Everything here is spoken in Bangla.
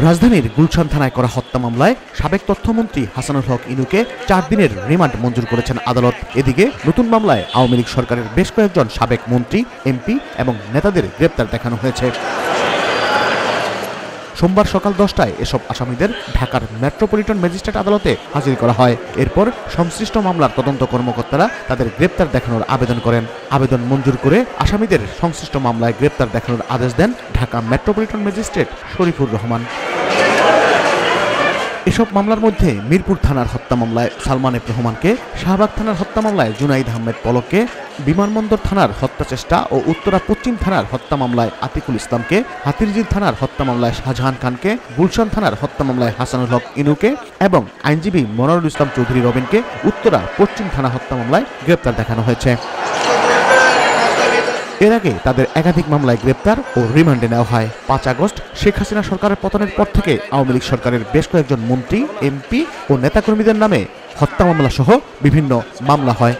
রাজধানীর গুলশান থানায় করা হত্যা মামলায় সাবেক তথ্যমন্ত্রী হাসানুল হক ইনুকে 4 দিনের রিমান্ড মঞ্জুর করেছেন আদালত। এদিকে নতুন মামলায় আওয়ামী লীগ সরকারের বেশ কয়েকজন সাবেক মন্ত্রী, এমপি এবং নেতাদের গ্রেপ্তার দেখানো হয়েছে। সোমবার সকাল 10টায় এসব আসামিদের ঢাকার মেট্রোপলিটন ম্যাজিস্ট্রেট আদালতে হাজির করা হয়। এরপর সংশ্লিষ্ট মামলার তদন্ত কর্মকর্তারা তাদের গ্রেপ্তার দেখানোর আবেদন করেন। আবেদন মঞ্জুর করে আসামিদের সংশ্লিষ্ট মামলায় গ্রেপ্তার দেখানোর আদেশ দেন ঢাকা মেট্রোপলিটন ম্যাজিস্ট্রেট শরীফুর রহমান। এসব মামলার মধ্যে মিরপুর থানার হত্যা মামলায় সালমান এফ রহমানকে, শাহবাগ থানার হত্যা মামলায় জুনাইদ আহমেদ পলককে, বিমানবন্দর থানার হত্যা চেষ্টা ও উত্তরা পশ্চিম থানার হত্যা মামলায় আতিকুল ইসলামকে, হাতিরঝিল থানার হত্যা মামলায় শাহজাহান খানকে, গুলশান থানার হত্যা মামলায় হাসানুল হক ইনুকে এবং আইনজীবী মনোয়ারুল ইসলাম চৌধুরী রবিনকে উত্তরা পশ্চিম থানা হত্যা মামলায় গ্রেপ্তার দেখানো হয়েছে। এর আগে তাদের একাধিক মামলায় গ্রেপ্তার ও রিমান্ডে নেওয়া হয়। 5 আগস্ট শেখ হাসিনা সরকারের পতনের পর থেকে আওয়ামী লীগ সরকারের বেশ কয়েকজন মন্ত্রী, এমপি ও নেতাকর্মীদের নামে হত্যা মামলা সহ বিভিন্ন মামলা হয়।